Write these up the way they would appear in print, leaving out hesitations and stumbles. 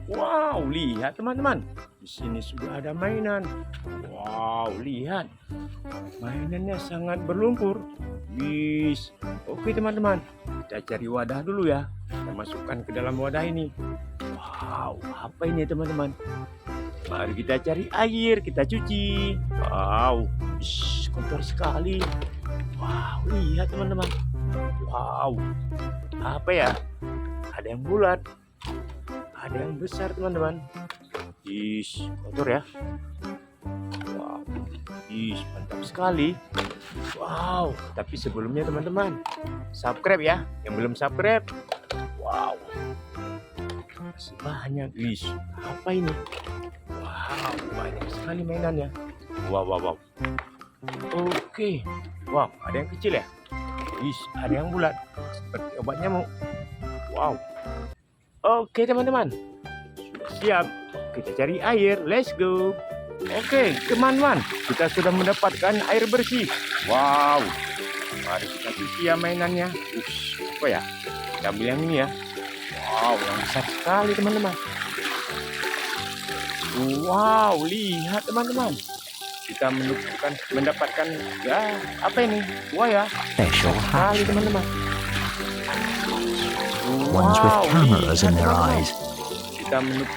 Wow, lihat teman-teman. Di sini sudah ada mainan. Wow, lihat. Mainannya sangat berlumpur. Wis. Oke teman-teman. Kita cari wadah dulu ya. Kita masukkan ke dalam wadah ini. Wow, apa ini teman-teman? Mari kita cari air, kita cuci. Wow, kotor sekali. Wow, lihat teman-teman. Wow, apa ya? Ada yang bulat, ada yang besar teman-teman. Kotor ya. Wow, mantap sekali. Wow, tapi sebelumnya teman-teman, subscribe ya. Yang belum subscribe, wow, masih banyak. Apa ini? Wow, banyak sekali mainannya. Wow. Oke. Wow, ada yang kecil ya? Ada yang bulat. Seperti obat nyamuk. Wow. Oke teman-teman. Sudah siap. Kita cari air. Let's go. Oke, teman-teman. Kita sudah mendapatkan air bersih. Wow. Mari kita cuci ya mainannya. Apa ya? Kita ambil yang ini ya. Wow, yang besar sekali teman-teman. Wow, lihat teman-teman. Kita mendapatkan ya, apa ini? Buaya. Special Sekali teman-teman. Ones with cameras in their eyes.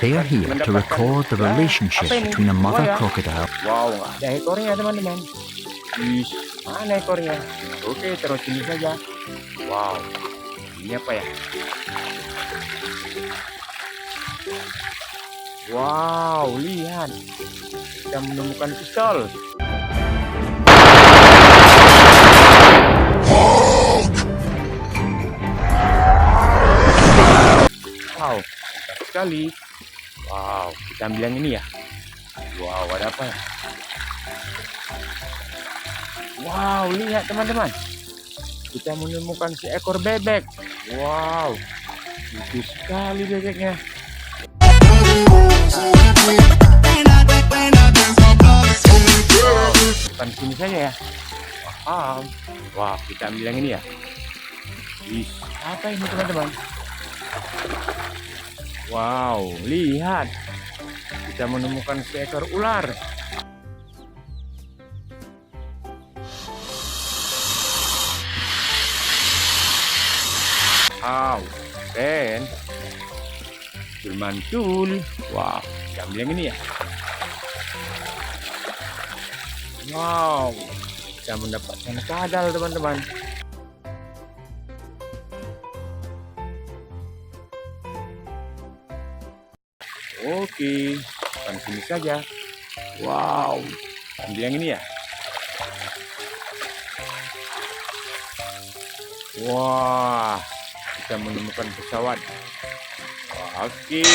They are here to record the relationship between a mother crocodile. Wow, ada ekornya teman-teman. Mana ekornya? Oke, terus ini saja. Wow, ini apa ya? Wow, lihat. Kita menemukan pistol. Wow, mantap sekali. Wow, kita ambil yang ini ya. Wow, ada apa ya? Wow, lihat teman-teman. Kita menemukan seekor bebek. Wow, lucu sekali bebeknya. Bukan sini saja ya. Wah, kita ambil yang ini ya. Apa ini teman-teman? Wow, lihat. Kita menemukan seekor ular. Wow, keren. Bermantul. Wow, kita ambil yang ini ya. Wow, kita mendapatkan kadal teman-teman. Oke, bukan sini saja. Wow, ambil yang ini ya. Wah, kita menemukan pesawat. Oke.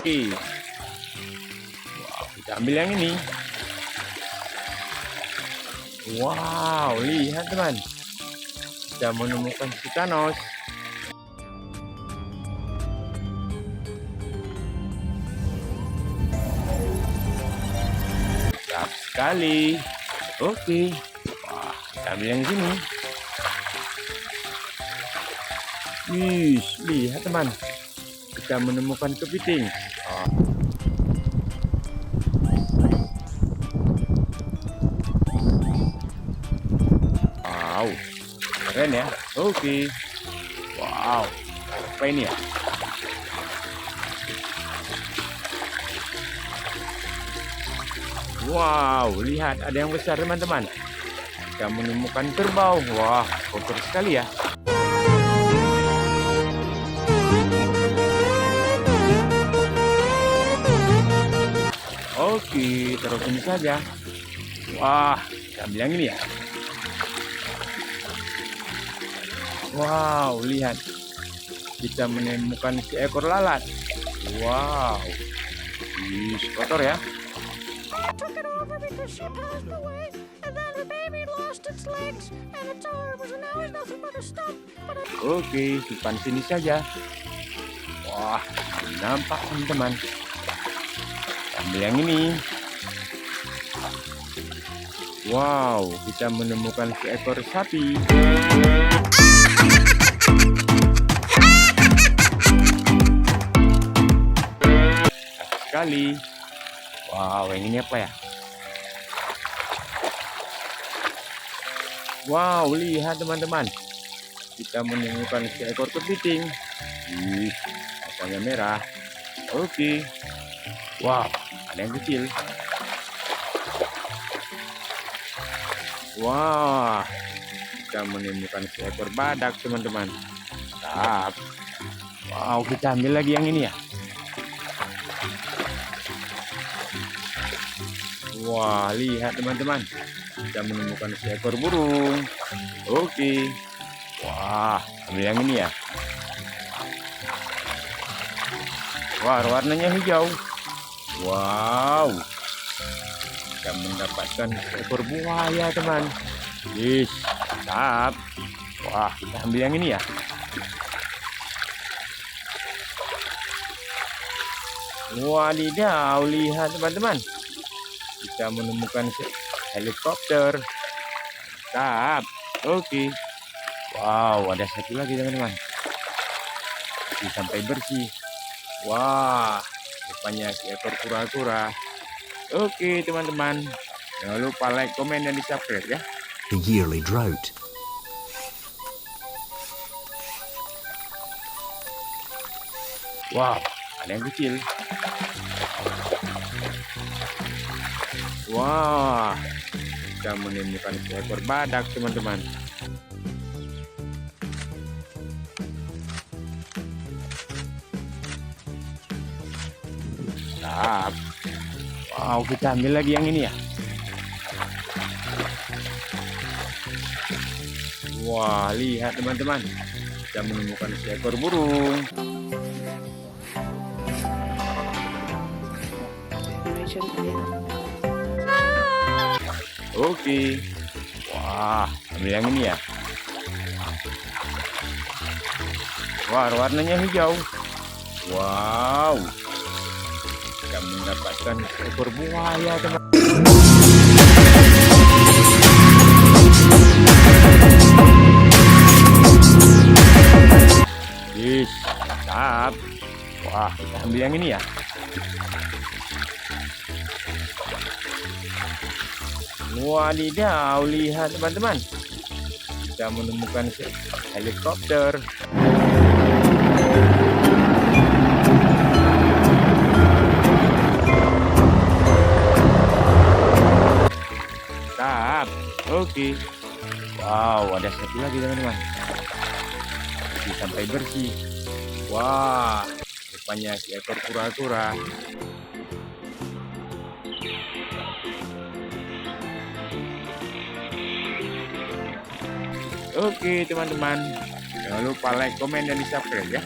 Wow, kita ambil yang ini. Wow, lihat teman. Kita menemukan Thanos. Siap sekali. Oke. Wah, kita ambil yang sini. Lihat teman. Kita menemukan kepiting. Wow, keren ya. Oke. Wow, apa ini ya? Wow, lihat ada yang besar teman-teman. Kita menemukan kerbau. Wah, kotor sekali ya. Oke, terus ini saja. Wah, kita ambil yang ini ya. Wow, lihat. Kita menemukan seekor lalat. Wow. Kotor ya. Oke, simpan sini saja. Wah, nampak teman-teman. Ambil yang ini. Wow, kita menemukan seekor sapi. Sekali. Wow, yang ini apa ya? Wow, lihat teman-teman. Kita menemukan seekor kepiting. Matanya merah. Oke. Wow, ada yang kecil. Wah, kita menemukan seekor badak teman-teman. Mantap. Wow, kita ambil lagi yang ini ya. Wah, lihat teman-teman. Kita menemukan seekor burung. Oke. Wah, ambil yang ini ya. Wah, warnanya hijau. Wow. Kita mendapatkan seekor buaya teman. Yes, mantap. Wah, kita ambil yang ini ya. Wadidaw, lihat teman-teman. Kita menemukan helikopter. Mantap. Oke. Wow, ada satu lagi teman-teman. Sampai bersih. Wah, rupanya seekor kura-kura. Oke teman-teman, jangan lupa like, komen, dan di-subscribe ya. The yearly drought. Wow, ada yang kecil. Wah, kita menemukan seekor badak teman-teman. Mantap. Wow, kita ambil lagi yang ini ya. Wah, lihat teman-teman. Kita menemukan seekor burung. Oke. Wah, ambil yang ini ya. Wah, warnanya hijau. Wow. Kita mendapatkan seekor buaya teman. Yes, mantap. Wah, kita ambil yang ini ya. Wadidaw, lihat teman-teman. Kita menemukan helikopter. Mantap. Oke. Wow, ada satu lagi teman-teman. Sampai bersih. Wah, rupanya seekor kura-kura. Oke teman-teman, jangan lupa like, komen, dan di-subscribe ya.